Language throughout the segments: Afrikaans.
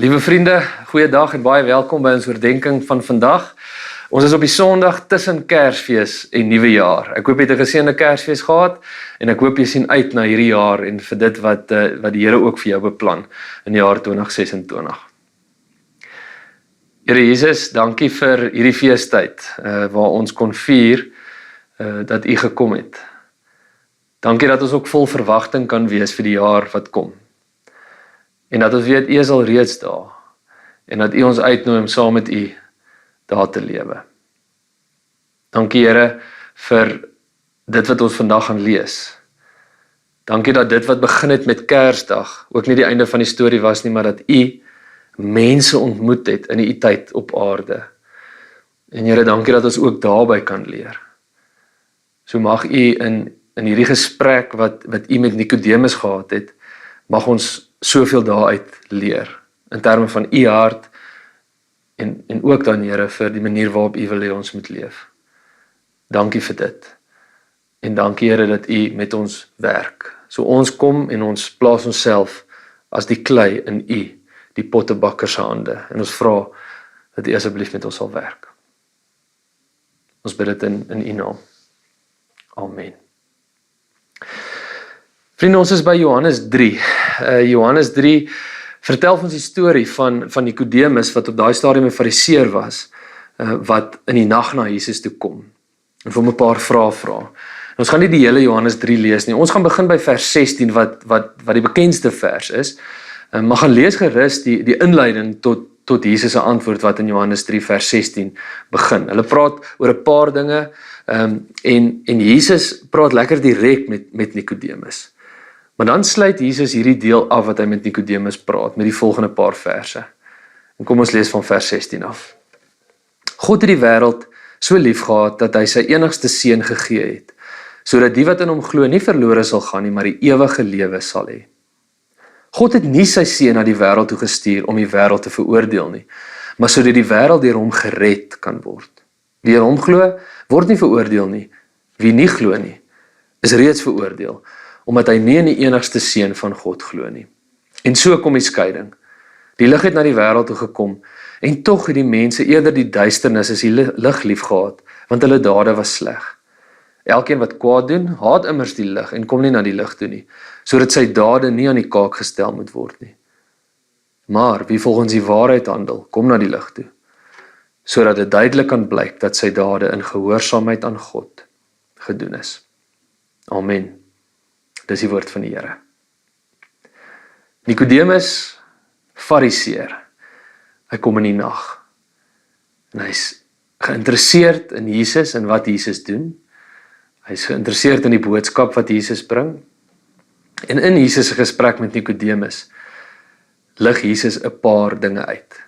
Liewe vriende, goeiedag en baie welkom by ons oordenking van vandag. Ons is op die Sondag tussen Kersfees en Nuwe Jaar. Ek hoop jy het 'n geseënde Kersfees gehad en ek hoop jy sien uit na hierdie jaar en vir dit wat die Here ook vir jou beplan in die jaar 2026. Here Jesus, dankie vir hierdie feestyd waar ons kon vier dat U gekom het. Dankie dat ons ook vol verwagting kan wees vir die jaar wat kom. En dat ons weet, U is al reeds daar. En dat U ons uitnooi om saam met U daar te lewe. Dankie Here vir dit wat ons vandag gaan lees. Dankie dat dit wat begin het met Kersdag, ook nie die einde van die storie was nie, maar dat U mense ontmoet het in U tyd op aarde. En Here, dankie dat ons ook daarby kan leer. So mag U in hierdie gesprek wat U met Nikodemus gehad het, mag ons soveel daaruit leer, in terme van U hart, en ook dan Here vir die manier waarop U wil hê ons moet leef. Dankie vir dit. En dankie Here dat U met ons werk. So ons kom en ons plaas onsself as die klei in U, die pottebakker se hande. En ons vra dat U asseblief met ons sal werk. Ons bid dit in U naam. Amen. Vriende, ons is by Johannes 3. Johannes 3 vertel ons die storie van Nikodemus wat op daai stadium 'n fariseer was, wat in die nag na Jesus toe kom en vir hom 'n paar vrae vra. Ons gaan nie die hele Johannes 3 lees nie. Ons gaan begin by vers 16 wat die bekendste vers is. Maar gaan lees gerus die inleiding tot Jesus se antwoord wat in Johannes 3 vers 16 begin. Hulle praat oor 'n paar dinge en Jesus praat lekker direk met Nikodemus. Maar dan sluit Jesus hierdie deel af wat hy met Nikodemus praat, met die volgende paar verse. En kom ons lees van vers 16 af. God het die wêreld so lief gehad, dat hy sy enigste seun gegee het, sodat die wat in hom glo nie verlore sal gaan nie, maar die ewige lewe sal hê. God het nie sy seun na die wêreld toe gestuur om die wêreld te veroordeel nie, maar sodat die wêreld deur hom gered kan word. Wie in hom glo, word nie veroordeel nie. Wie nie glo nie, is reeds veroordeel, omdat hy nie in die enigste seun van God glo nie. En so kom die skeiding. Die lig het na die wêreld toe gekom, en tog het die mense eerder die duisternis as die lig lief gehad, want hulle dade was sleg. Elkeen wat kwaad doen, haat immers die lig en kom nie na die lig toe nie, sodat sy dade nie aan die kaak gestel moet word nie. Maar wie volgens die waarheid handel, kom na die lig toe, sodat dit duidelik kan blyk dat sy dade in gehoorsaamheid aan God gedoen is. Amen. Dis die woord van die Here. Nikodemus, fariseer. Hy kom in die nag. En hy's geïnteresseerd in Jesus en wat Jesus doen. Hy's geïnteresseerd in die boodskap wat Jesus bring. En in Jesus se gesprek met Nikodemus lig Jesus 'n paar dinge uit.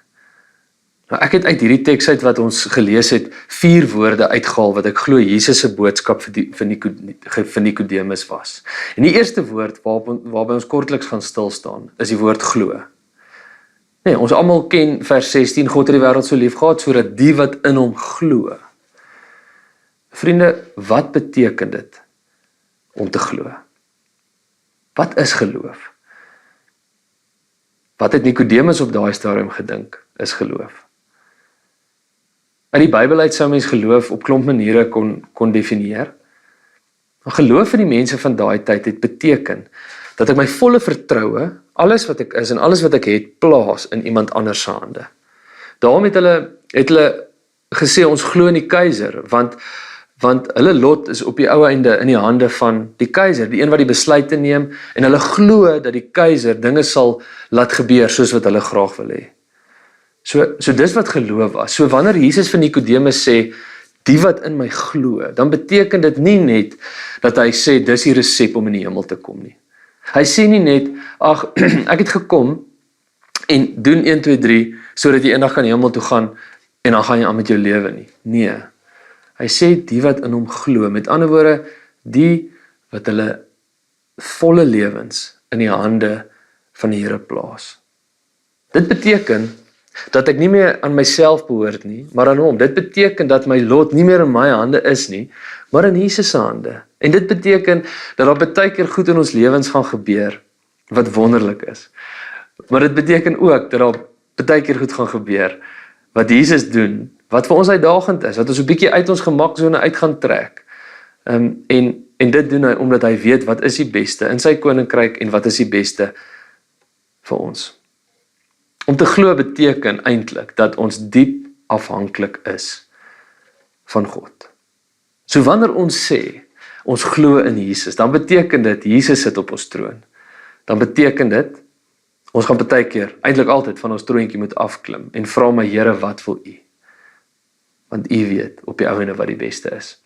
Nou ek het uit hierdie teks uit wat ons gelees het 4 woorde uitgehaal wat ek glo Jesus se boodskap vir Nikodemus was. En die eerste woord waarby ons kortliks gaan stil staan is die woord glo. Nee, ons almal ken vers 16, God het die wêreld so lief gehad sodat die wat in hom glo. Vriende, wat beteken dit om te glo? Wat is geloof? Wat het Nikodemus op daai stadium gedink is geloof? Uit die Bybel uit sou mens geloof op klomp maniere kon definieer. Maar geloof vir die mense van daai tyd het beteken dat ek my volle vertroue, alles wat ek is en alles wat ek het, plaas in iemand anders se hande. Daarom het hulle gesê ons glo in die keiser, want hulle lot is op die ou einde in die hande van die keiser, die een wat die besluite neem, en hulle glo dat die keiser dinge sal laat gebeur soos wat hulle graag wil hê. So dis wat geloof was. So wanneer Jesus vir Nikodemus sê, die wat in my glo, dan beteken dit nie net dat hy sê, dis die resep om in die hemel te kom nie. Hy sê nie net, ag, ek het gekom en doen 1, 2, 3, sodat jy eendag kan hemel toe gaan en dan gaan jy aan met jou lewe nie. Nee. Hy sê die wat in hom glo, met ander woorde, die wat hulle volle lewens in die hande van die Here plaas. Dit beteken dat ek nie meer aan myself behoort nie, maar aan hom. Dit beteken dat my lot nie meer in my hande is nie, maar in Jesus se hande. En dit beteken dat daar baie keer goed in ons lewens gaan gebeur, wat wonderlik is. Maar dit beteken ook dat daar baie keer goed gaan gebeur, wat Jesus doen, wat vir ons uitdagend is, wat ons 'n bietjie uit ons gemaksone uit gaan trek. En dit doen hy omdat hy weet wat is die beste in sy koninkryk en wat is die beste vir ons. Om te glo beteken eintlik dat ons diep afhanklik is van God. So wanneer ons sê, ons glo in Jesus, dan beteken dit, Jesus sit op ons troon. Dan beteken dit, ons gaan baie keer, eintlik altyd van ons troontjie moet afklim, en vra my Here, wat wil U? Want U weet op die ouene wat die beste is.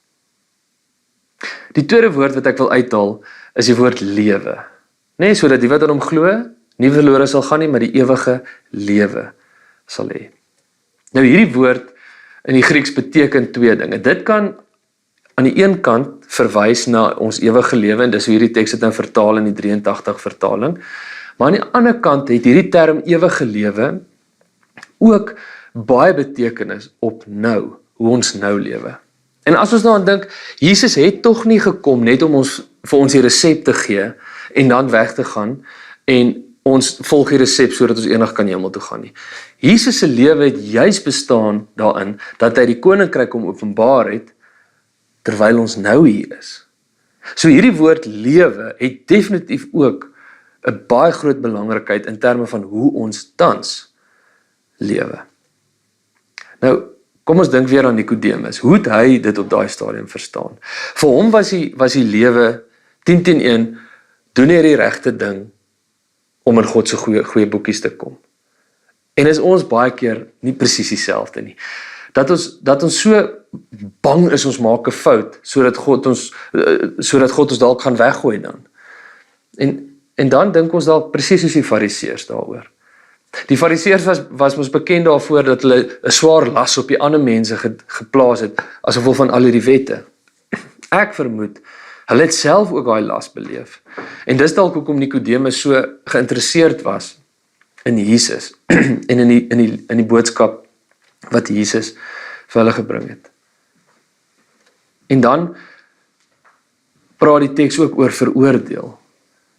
Die tweede woord wat ek wil uithaal, is die woord lewe. Nee, sodat die wat aan hom glo, nie verlore sal gaan nie, maar die ewige lewe sal hê. Nou hierdie woord in die Grieks beteken twee dinge. Dit kan aan die een kant verwys na ons ewige lewe, en dis hoe hierdie teks dit nou vertaal in die 83 vertaling, maar aan die ander kant het hierdie term ewige lewe ook baie betekenis op nou, hoe ons nou lewe. En as ons nou aan dink, Jesus het tog nie gekom net om vir ons die resep te gee, en dan weg te gaan, en ons volg die resep sodat ons eendag kan hemel toe gaan nie. Jesus se lewe het juis bestaan daarin, dat hy die koninkryk om openbaar het, terwyl ons nou hier is. So hierdie woord lewe het definitief ook 'n baie groot belangrikheid in terme van hoe ons tans lewe. Nou, kom ons dink weer aan Nikodemus. Hoe het hy dit op daai stadium verstaan? Vir hom was die lewe 10-10-1, doen jy die regte ding om in God se goeie boekies te kom. En is ons baie keer nie presies dieselfde nie. Dat ons so bang is ons maak 'n fout, sodat God ons dalk gaan weggooi dan. En dan dink ons dalk presies soos die Fariseërs daaroor. Die Fariseërs was mos bekend daarvoor dat hulle 'n swaar las op die ander mense geplaas het, as gevolg van al hierdie wette. Ek vermoed, hulle het self ook daai las beleef. En dis dalk hoekom Nikodemus so geïnteresseerd was in Jesus en in die boodskap wat Jesus vir hulle gebring het. En dan praat die teks ook oor veroordeel.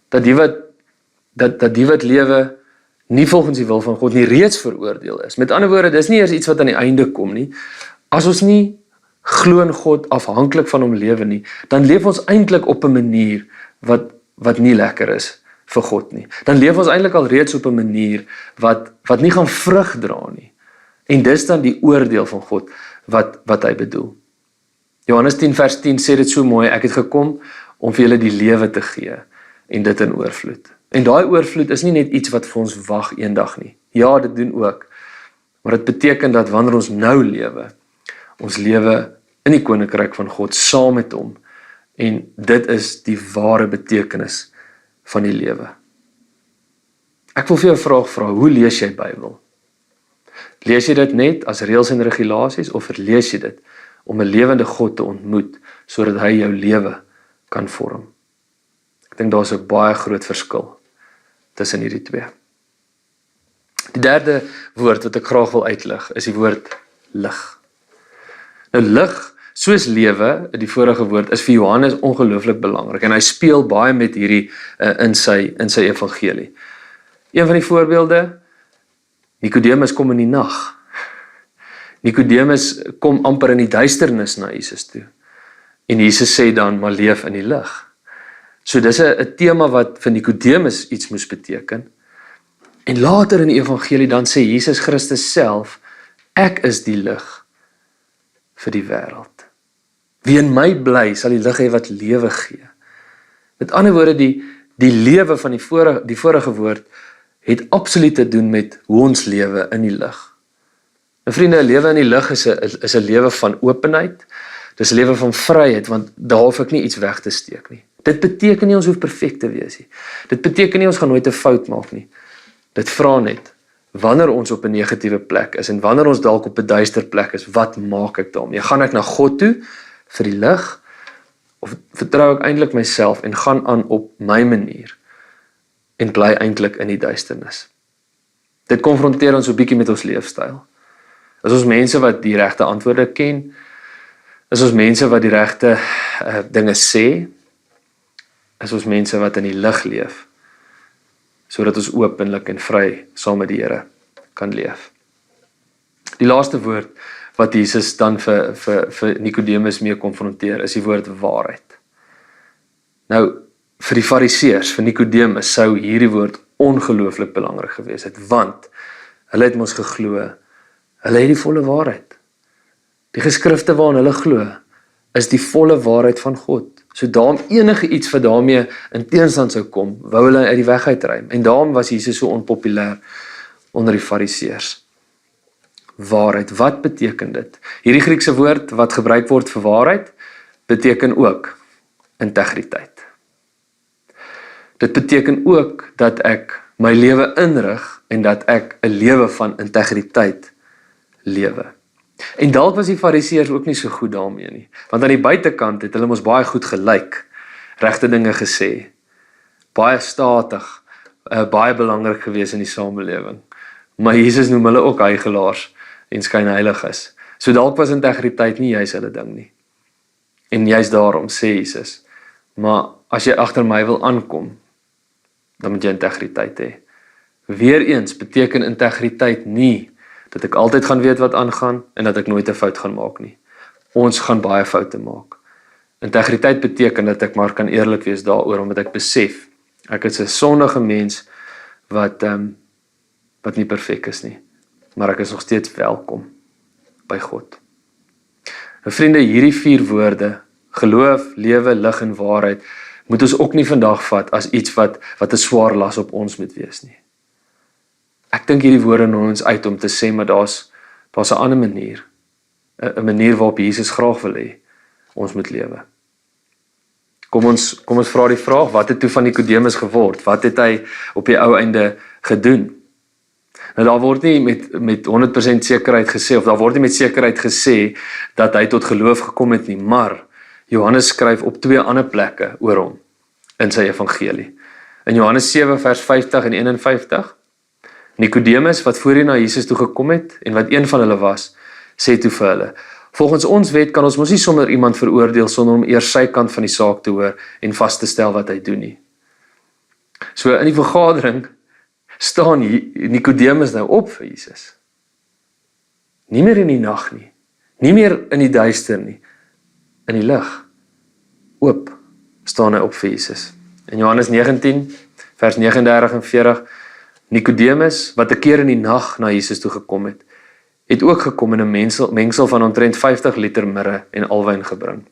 Dat die wat lewe nie volgens die wil van God nie reeds veroordeel is. Met ander woorde, dis nie eers iets wat aan die einde kom nie. As ons nie glo in God afhanklik van hom lewe nie, dan leef ons eintlik op 'n manier wat nie lekker is vir God nie. Dan leef ons eintlik al reeds op 'n manier wat nie gaan vrug dra nie. En dis dan die oordeel van God wat hy bedoel. Johannes 10 vers 10 sê dit so mooi, ek het gekom om vir julle die lewe te gee en dit in oorvloed. En daai oorvloed is nie net iets wat vir ons wag eendag nie. Ja, dit doen ook. Maar dit beteken dat wanneer ons nou lewe, ons lewe in die koninkryk van God saam met hom. En dit is die ware betekenis van die lewe. Ek wil vir jou 'n vraag vra, hoe lees jy Bybel? Lees jy dit net as reëls en regulasies, of lees jy dit om 'n lewende God te ontmoet, sodat hy jou lewe kan vorm? Ek dink daar's 'n baie groot verskil tussen hierdie twee. Die derde woord wat ek graag wil uitlig, is die woord lig. Nou lig, soos lewe, die vorige woord, is vir Johannes ongelooflik belangrik, en hy speel baie met hierdie in sy evangelie. Een van die voorbeelde, Nikodemus kom in die nag. Nikodemus kom amper in die duisternis na Jesus toe. En Jesus sê dan, maar leef in die lig. So dis 'n tema wat vir Nikodemus iets moes beteken. En later in die evangelie dan sê Jesus Christus self, ek is die lig vir die wêreld. Wie in my bly, sal die lig hê wat lewe gee. Met ander woorde, die lewe van die vorige woord het absoluut te doen met hoe ons lewe in die lig. Nou vriende, 'n lewe in die lig is 'n lewe van openheid. Dis 'n lewe van vryheid, want daar hoef ek nie iets weg te steek nie. Dit beteken nie ons hoef perfek te wees nie. Dit beteken nie ons gaan nooit 'n fout maak nie. Dit vra net, wanneer ons op 'n negatiewe plek is, en wanneer ons dalk op 'n duister plek is, wat maak ek daarmee? Gaan ek na God toe vir die lig, of vertrou ek eintlik myself en gaan aan op my manier en bly eintlik in die duisternis? Dit konfronteer ons so 'n bietjie met ons leefstyl. Is ons mense wat die regte antwoorde ken? Is ons mense wat die regte dinge sê? Is ons mense wat in die lig leef, sodat ons openlik en vry saam met die Here kan leef. Die laaste woord wat Jesus dan vir Nikodemus mee konfronteer, is die woord waarheid. Nou, vir die Fariseërs, vir Nikodemus, sou hierdie woord ongelooflik belangrik gewees het, want hulle het mos geglo, hulle het die volle waarheid. Die geskrifte waarin hulle glo, is die volle waarheid van God. So daarom enige iets wat daarmee in teenstand sou kom, wou hulle uit die weg uitruim. En daarom was Jesus so onpopulêr onder die Fariseërs. Waarheid, wat beteken dit? Hierdie Griekse woord wat gebruik word vir waarheid, beteken ook integriteit. Dit beteken ook dat ek my lewe inrig en dat ek 'n lewe van integriteit lewe. En dalk was die Fariseërs ook nie so goed daarmee nie, want aan die buitekant het hulle mos baie goed gelyk, regte dinge gesê, baie statig, baie belangrik gewees in die samelewing. Maar Jesus noem hulle ook huigelaars en skynheiliges. So dalk was integriteit nie juis hulle ding nie. En juist daarom sê Jesus, maar as jy agter my wil aankom, dan moet jy integriteit hê. Weereens beteken integriteit nie dat ek altyd gaan weet wat aangaan en dat ek nooit 'n fout gaan maak nie. Ons gaan baie foute maak. Integriteit beteken dat ek maar kan eerlik wees daaroor, omdat ek besef, ek is 'n sondige mens wat nie perfek is nie, maar ek is nog steeds welkom by God. Nou vriende, hierdie 4 woorde, geloof, lewe, lig en waarheid, moet ons ook nie vandag vat as iets wat 'n swaar las op ons moet wees nie. Ek dink hierdie woorde nooi ons uit om te sê, maar daar's 'n ander manier, 'n manier waarop Jesus graag wil hê ons moet lewe. Kom ons vra die vraag, wat het toe van Nikodemus geword? Wat het hy op die ou einde gedoen? Nou daar word nie met 100% sekerheid gesê, of daar word nie met sekerheid gesê dat hy tot geloof gekom het nie, maar Johannes skryf op 2 ander plekke oor hom in sy evangelie. In Johannes 7 vers 50 en 51, Nikodemus wat voorheen na Jesus toe gekom het en wat een van hulle was, sê toe vir hulle, volgens ons wet kan ons mos nie sommer iemand veroordeel sonder om eers sy kant van die saak te hoor en vas te stel wat hy doen nie. So in die vergadering staan Nikodemus nou op vir Jesus. Nie meer in die nag nie, nie meer in die duister nie, in die lig, oop, staan hy op vir Jesus. In Johannes 19, vers 39 en 40, Nikodemus, wat 'n keer in die nag na Jesus toe gekom het ook gekom in 'n mengsel van omtrent 50 liter mirre en alwyn gebring.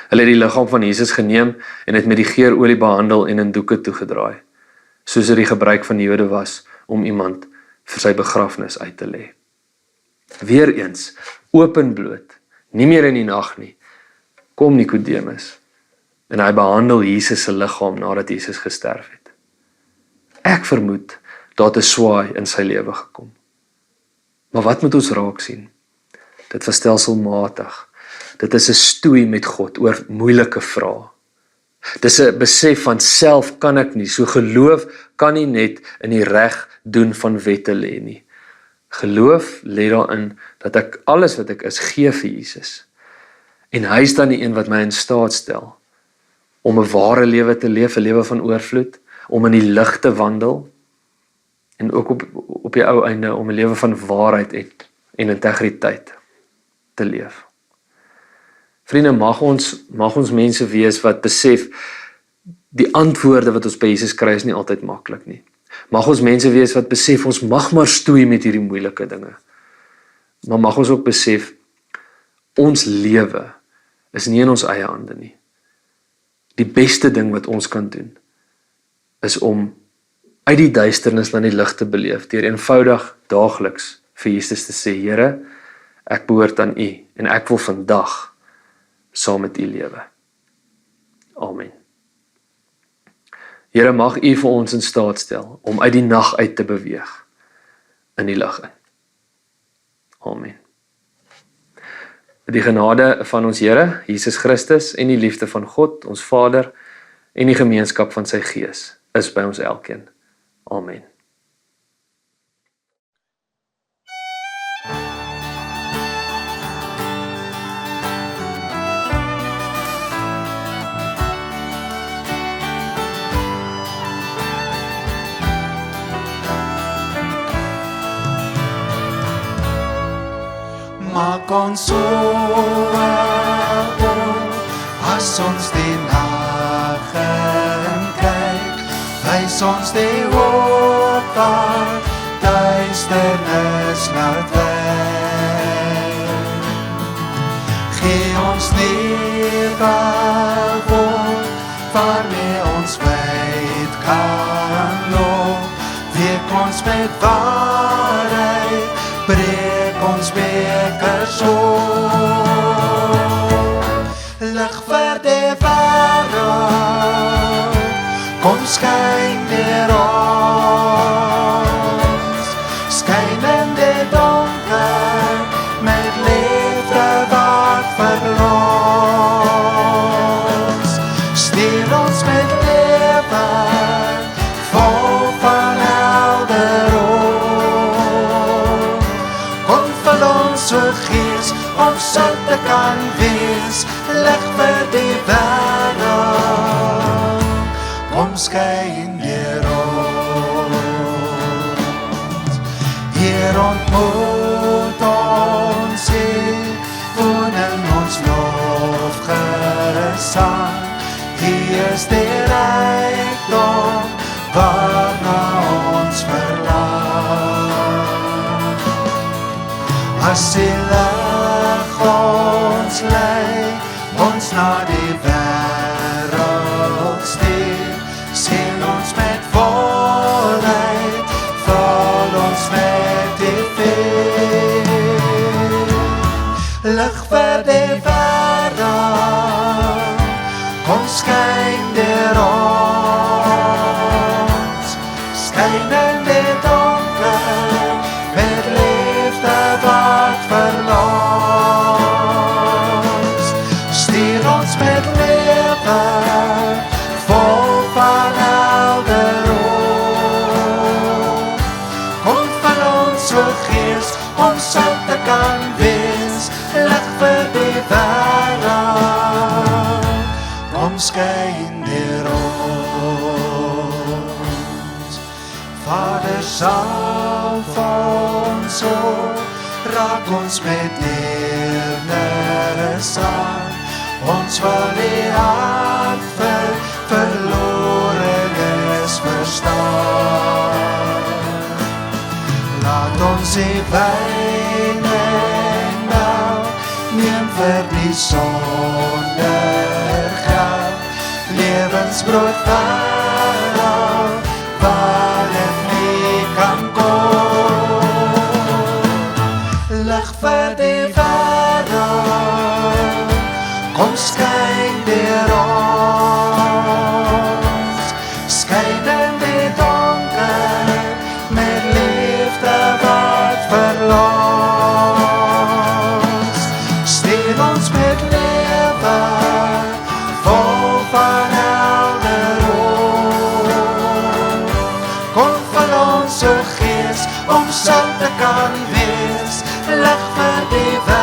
Hulle het die liggaam van Jesus geneem en het met die geurolie behandel en in doeke toegedraai, soos dit die gebruik van die Jode was om iemand vir sy begrafnis uit te lê. Weereens, openbloot, nie meer in die nag nie, kom Nikodemus en hy behandel Jesus se liggaam nadat Jesus gesterf het. Ek vermoed dat 'n swaai in sy lewe gekom. Maar wat moet ons raak sien? Dit was stelselmatig. Dit is 'n stoei met God oor moeilike vrae. Dis 'n besef van self kan ek nie, so geloof kan nie net in die reg doen van wette lê nie. Geloof lê daarin dat ek alles wat ek is gee vir Jesus. En hy is dan die een wat my in staat stel om 'n ware lewe te leef, 'n lewe van oorvloed, om in die lig te wandel en ook op die ou einde om 'n lewe van waarheid en integriteit te leef. Vriende, mag ons mense wees wat besef die antwoorde wat ons by Jesus kry is nie altyd maklik nie. Mag ons mense wees wat besef ons mag maar stoei met hierdie moeilike dinge. Maar mag ons ook besef ons lewe is nie in ons eie hande nie. Die beste ding wat ons kan doen is om uit die duisternis na die lig te beleef, deur eenvoudig daagliks vir Jesus te sê, Here, ek behoort aan U en ek wil vandag saam met U lewe. Amen. Here, mag U vir ons in staat stel om uit die nag uit te beweeg in die lig in. Amen. Die genade van ons Here, Jesus Christus, en die liefde van God, ons Vader, en die gemeenskap van sy Gees, is by ons elkeen. Amen. ons oë op, as ons die nag in kyk, wys ons die hoop waar duisternis nou dwyk. Gee ons lewe woord, waarmee ons wyd kan loop, week ons met waarheid, breek ons bekers op. Lig vir die wêreld, kom skyn deur ons, skyn in die donker, met liefde wat verlos. Stuur ons met lewe, vol van helder oog. Kom vir ons o Gees, om sout te kan wees, lig vir die wêreld, kom skyn deur ons. Hier ontmoet ons hier, woon in ons lofgesang. Hier is die rykdom, waarna ons verlang. As die lig ons lei, ons na die wêreld stuur, sien ons met volheid, val ons met die vuur. Lig vir die wêreld, kom skyn deur ons, skyn in die donker, met liefde wat verlos. Stuur ons met lewe, vol van helder oog. Kom van ons o Gees, om sout te kan wees, lig vir die wêreld, kom skyn deur ons. Vader, salf ons o, raak ons met deernis aan, ons wil die hart vir verlorenes verstaan. Laat ons die wyn en melk neem vir die sonder geld, lewensbrood wêreld, waar dit nie kan kom. Lig vir die wêreld, kom skyn deur ons, skyn in die donker, met liefde wat verlos. Stuur ons met lewe, vol van helder oog. Kom vir ons o Gees, om sout te kan wees, lig vir die wêreld.